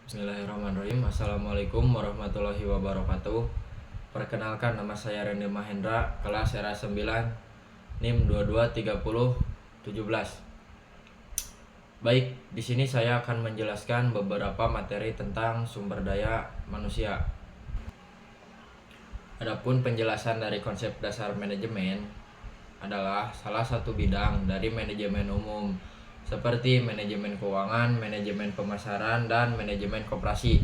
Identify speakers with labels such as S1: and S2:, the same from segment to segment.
S1: Bismillahirrahmanirrahim. Assalamualaikum warahmatullahi wabarakatuh. Perkenalkan, nama saya Rende Mahendra, kelas era 9, NIM 223017. Baik, di sini saya akan menjelaskan beberapa materi tentang sumber daya manusia. Adapun penjelasan dari konsep dasar manajemen adalah salah satu bidang dari manajemen umum, seperti manajemen keuangan, manajemen pemasaran, dan manajemen koperasi.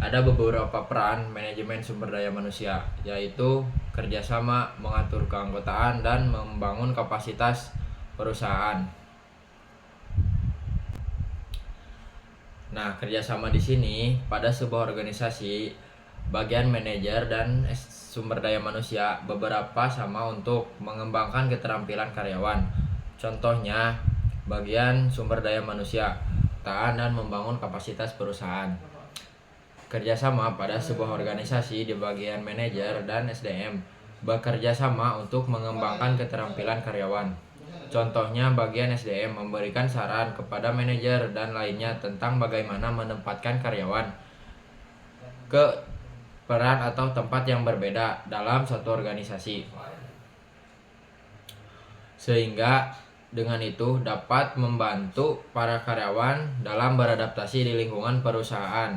S1: Ada beberapa peran manajemen sumber daya manusia, yaitu kerjasama, mengatur keanggotaan, dan membangun kapasitas perusahaan. Nah, kerjasama di sini pada sebuah organisasi, bagian manajer dan sumber daya manusia beberapa sama untuk mengembangkan keterampilan karyawan. Contohnya, bagian sumber daya manusia, tahan dan membangun kapasitas perusahaan. Kerjasama pada sebuah organisasi di bagian manajer dan SDM bekerja sama untuk mengembangkan keterampilan karyawan. Contohnya, bagian SDM memberikan saran kepada manajer dan lainnya tentang bagaimana menempatkan karyawan ke peran atau tempat yang berbeda dalam suatu organisasi, sehingga dengan itu dapat membantu para karyawan dalam beradaptasi di lingkungan perusahaan.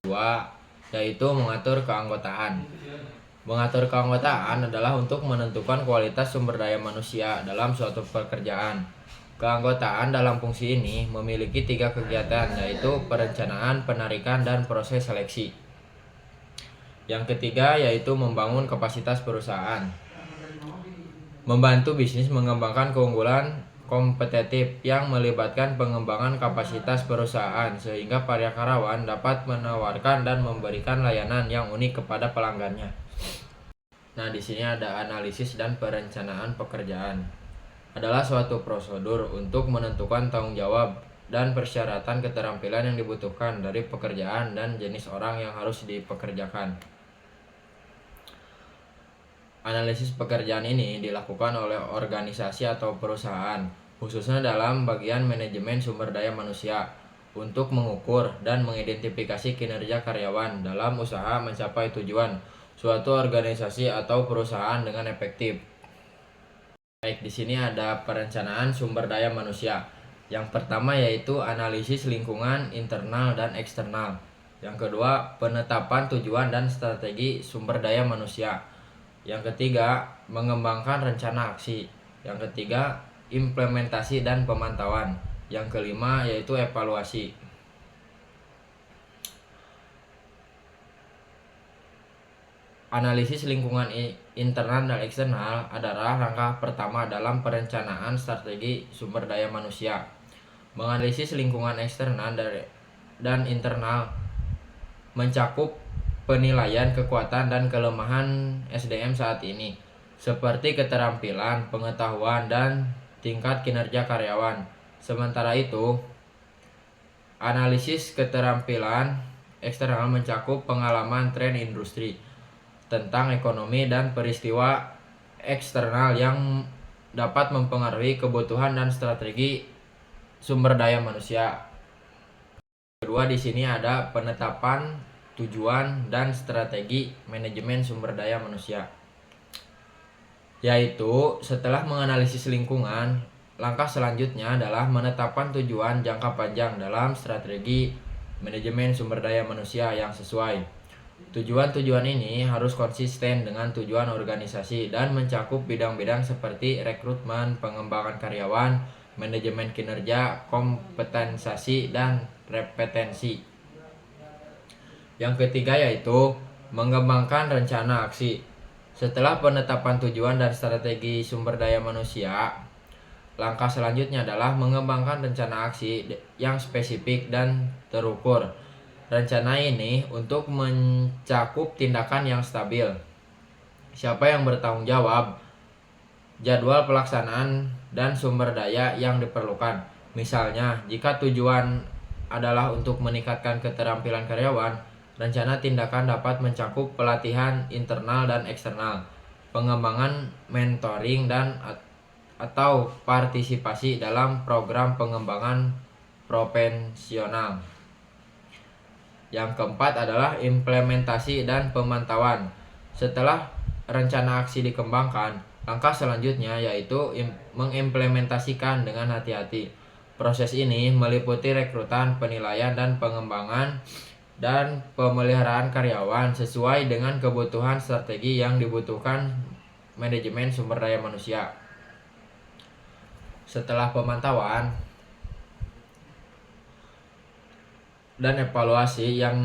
S1: Kedua, yaitu mengatur keanggotaan. Mengatur keanggotaan adalah untuk menentukan kualitas sumber daya manusia dalam suatu pekerjaan. Keanggotaan dalam fungsi ini memiliki 3 kegiatan, yaitu perencanaan, penarikan, dan proses seleksi. Yang ketiga yaitu membangun kapasitas perusahaan. Membantu bisnis mengembangkan keunggulan kompetitif yang melibatkan pengembangan kapasitas perusahaan sehingga para karyawan dapat menawarkan dan memberikan layanan yang unik kepada pelanggannya. Nah, di sini ada analisis dan perencanaan pekerjaan. Adalah suatu prosedur untuk menentukan tanggung jawab dan persyaratan keterampilan yang dibutuhkan dari pekerjaan dan jenis orang yang harus dipekerjakan. Analisis pekerjaan ini dilakukan oleh organisasi atau perusahaan, khususnya dalam bagian manajemen sumber daya manusia, untuk mengukur dan mengidentifikasi kinerja karyawan dalam usaha mencapai tujuan suatu organisasi atau perusahaan dengan efektif. Baik, di sini ada perencanaan sumber daya manusia. Yang pertama yaitu analisis lingkungan internal dan eksternal. Yang kedua, penetapan tujuan dan strategi sumber daya manusia. Yang ketiga, mengembangkan rencana aksi. Yang ketiga, implementasi dan pemantauan. Yang kelima yaitu evaluasi. Analisis lingkungan internal dan eksternal adalah langkah pertama dalam perencanaan strategi sumber daya manusia. Menganalisis lingkungan eksternal dan internal mencakup penilaian kekuatan dan kelemahan SDM saat ini, seperti keterampilan, pengetahuan, dan tingkat kinerja karyawan. Sementara itu, analisis keterampilan eksternal mencakup pengalaman tren industri tentang ekonomi dan peristiwa eksternal yang dapat mempengaruhi kebutuhan dan strategi sumber daya manusia. Kedua, di sini ada penetapan tujuan dan strategi manajemen sumber daya manusia. Yaitu setelah menganalisis lingkungan, langkah selanjutnya adalah menetapkan tujuan jangka panjang dalam strategi manajemen sumber daya manusia yang sesuai. Tujuan-tujuan ini harus konsisten dengan tujuan organisasi dan mencakup bidang-bidang seperti rekrutmen, pengembangan karyawan, manajemen kinerja, kompensasi, dan repetensi. Yang ketiga yaitu mengembangkan rencana aksi. Setelah penetapan tujuan dan strategi sumber daya manusia, langkah selanjutnya adalah mengembangkan rencana aksi yang spesifik dan terukur. Rencana ini untuk mencakup tindakan yang stabil, siapa yang bertanggung jawab, jadwal pelaksanaan, dan sumber daya yang diperlukan. Misalnya, jika tujuan adalah untuk meningkatkan keterampilan karyawan, rencana tindakan dapat mencakup pelatihan internal dan eksternal, pengembangan mentoring, dan atau partisipasi dalam program pengembangan profesional. Yang keempat adalah implementasi dan pemantauan. Setelah rencana aksi dikembangkan, langkah selanjutnya yaitu mengimplementasikan dengan hati-hati. Proses ini meliputi rekrutan, penilaian, dan pengembangan dan pemeliharaan karyawan sesuai dengan kebutuhan strategi yang dibutuhkan manajemen sumber daya manusia. Setelah pemantauan dan evaluasi yang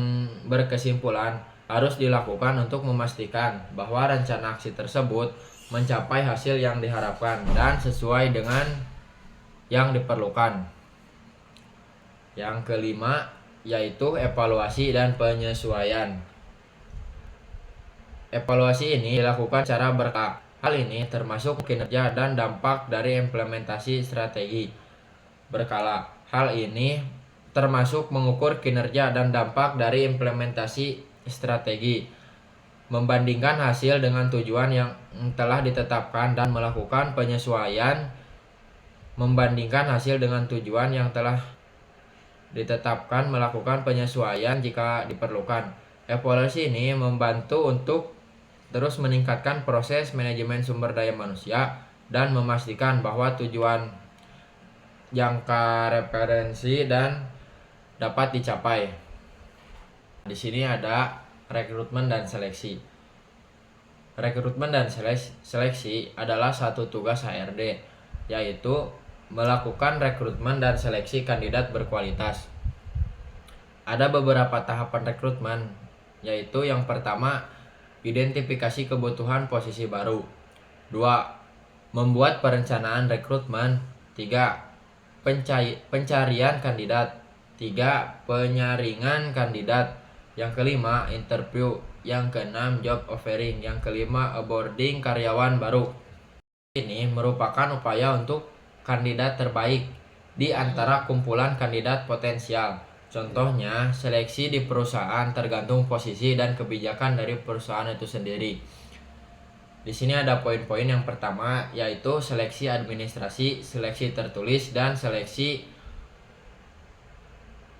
S1: berkesimpulan harus dilakukan untuk memastikan bahwa rencana aksi tersebut mencapai hasil yang diharapkan dan sesuai dengan yang diperlukan. Yang kelima yaitu evaluasi dan penyesuaian. Evaluasi ini dilakukan secara berkala. Hal ini termasuk kinerja dan dampak dari implementasi strategi berkala. Hal ini termasuk mengukur kinerja dan dampak dari implementasi strategi, membandingkan hasil dengan tujuan yang telah ditetapkan dan melakukan penyesuaian. Membandingkan hasil dengan tujuan yang telah ditetapkan, melakukan penyesuaian jika diperlukan. Evaluasi ini membantu untuk terus meningkatkan proses manajemen sumber daya manusia dan memastikan bahwa tujuan jangka referensi dan dapat dicapai. Di sini ada rekrutmen dan seleksi. Rekrutmen dan seleksi adalah satu tugas HRD, yaitu melakukan rekrutmen dan seleksi kandidat berkualitas. Ada beberapa tahapan rekrutmen, yaitu yang pertama, identifikasi kebutuhan posisi baru. 2. Membuat perencanaan rekrutmen. 3. Pencarian kandidat. 3. Penyaringan kandidat. Yang kelima, interview. Yang keenam, job offering. Yang kelima, onboarding karyawan baru. Ini merupakan upaya untuk kandidat terbaik di antara kumpulan kandidat potensial. Contohnya, seleksi di perusahaan tergantung posisi dan kebijakan dari perusahaan itu sendiri. Di sini ada poin-poin. Yang pertama yaitu seleksi administrasi, seleksi tertulis, dan seleksi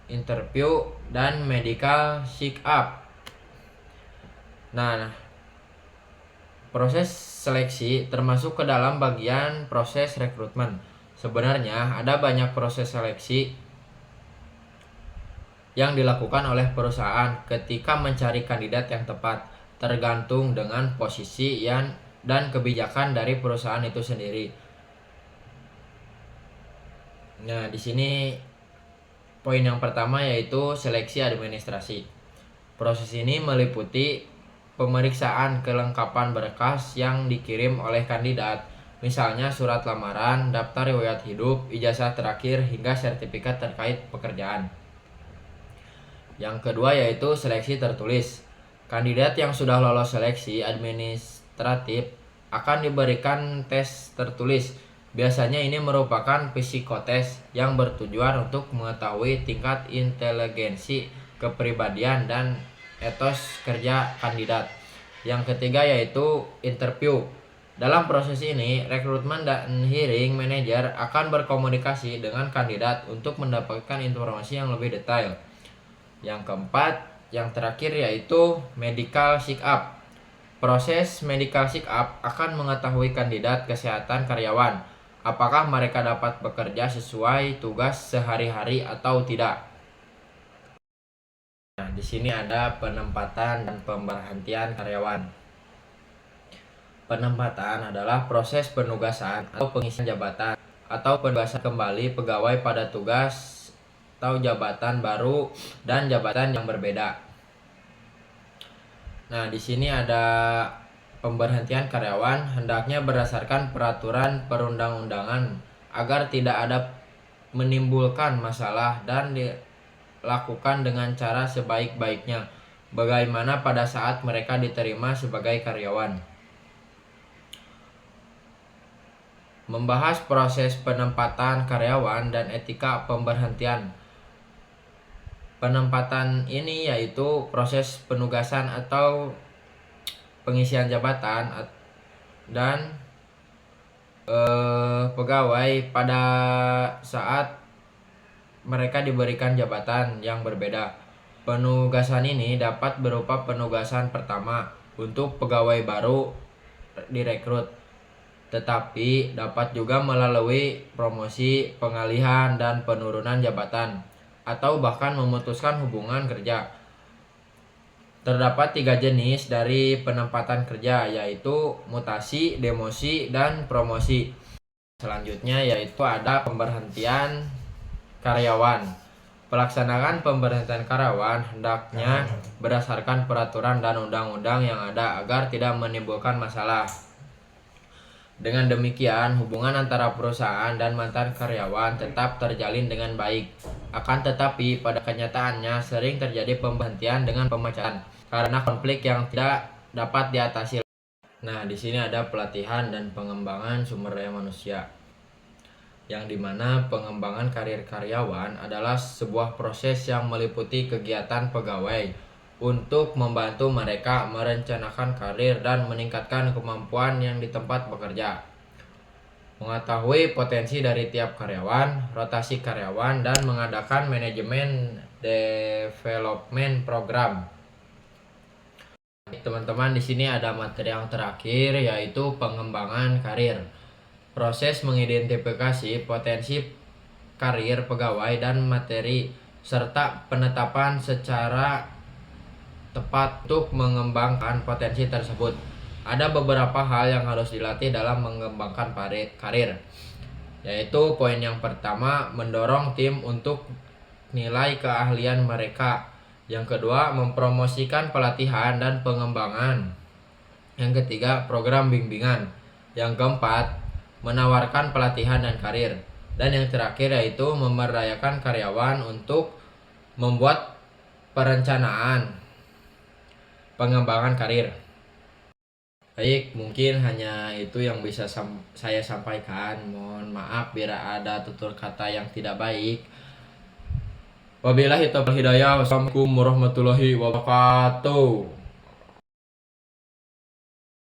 S1: interview dan medical check up. Nah, proses seleksi termasuk ke dalam bagian proses rekrutmen. Sebenarnya ada banyak proses seleksi yang dilakukan oleh perusahaan ketika mencari kandidat yang tepat, tergantung dengan posisi dan kebijakan dari perusahaan itu sendiri. Nah, di sini poin yang pertama yaitu seleksi administrasi. Proses ini meliputi pemeriksaan kelengkapan berkas yang dikirim oleh kandidat, misalnya surat lamaran, daftar riwayat hidup, ijazah terakhir, hingga sertifikat terkait pekerjaan. Yang kedua yaitu seleksi tertulis. Kandidat yang sudah lolos seleksi administratif akan diberikan tes tertulis. Biasanya ini merupakan psikotes yang bertujuan untuk mengetahui tingkat inteligensi, kepribadian, dan etos kerja kandidat. Yang ketiga yaitu interview. Dalam proses ini, rekrutmen dan hiring manager akan berkomunikasi dengan kandidat untuk mendapatkan informasi yang lebih detail. Yang keempat, yang terakhir yaitu medical check up. Proses medical check up akan mengetahui kandidat kesehatan karyawan, apakah mereka dapat bekerja sesuai tugas sehari-hari atau tidak. Nah, di sini ada penempatan dan pemberhentian karyawan. Penempatan adalah proses penugasan atau pengisian jabatan atau penugasan kembali pegawai pada tugas atau jabatan baru dan jabatan yang berbeda. Nah, di sini ada pemberhentian karyawan hendaknya berdasarkan peraturan perundang-undangan agar tidak ada menimbulkan masalah dan dilakukan dengan cara sebaik-baiknya, bagaimana pada saat mereka diterima sebagai karyawan. Membahas proses penempatan karyawan dan etika pemberhentian. Penempatan ini yaitu proses penugasan atau pengisian jabatan dan pegawai pada saat mereka diberikan jabatan yang berbeda. Penugasan ini dapat berupa penugasan pertama untuk pegawai baru direkrut, tetapi dapat juga melalui promosi, pengalihan, dan penurunan jabatan, atau bahkan memutuskan hubungan kerja. Terdapat 3 jenis dari penempatan kerja, yaitu mutasi, demosi, dan promosi. Selanjutnya yaitu ada pemberhentian karyawan. Pelaksanaan pemberhentian karyawan hendaknya berdasarkan peraturan dan undang-undang yang ada agar tidak menimbulkan masalah. Dengan demikian, hubungan antara perusahaan dan mantan karyawan tetap terjalin dengan baik. Akan tetapi, pada kenyataannya sering terjadi pemberhentian dengan pemecahan karena konflik yang tidak dapat diatasi. Nah, di sini ada pelatihan dan pengembangan sumber daya manusia, yang dimana pengembangan karir karyawan adalah sebuah proses yang meliputi kegiatan pegawai untuk membantu mereka merencanakan karir dan meningkatkan kemampuan yang di tempat bekerja, mengetahui potensi dari tiap karyawan, rotasi karyawan, dan mengadakan manajemen development program. Teman-teman, di sini ada materi yang terakhir, yaitu pengembangan karir. Proses mengidentifikasi potensi karir pegawai dan materi, serta penetapan secara tepat untuk mengembangkan potensi tersebut. Ada beberapa hal yang harus dilatih dalam mengembangkan karir, yaitu poin yang pertama, mendorong tim untuk nilai keahlian mereka. Yang kedua, mempromosikan pelatihan dan pengembangan. Yang ketiga, program bimbingan. Yang keempat, menawarkan pelatihan dan karir. Dan yang terakhir yaitu memberdayakan karyawan untuk membuat perencanaan pengembangan karir. Baik, mungkin hanya itu yang bisa saya sampaikan. Mohon maaf bila ada tutur kata yang tidak baik. Wabillahi taufiq hidayah. Wassalamualaikum warahmatullahi wabarakatuh.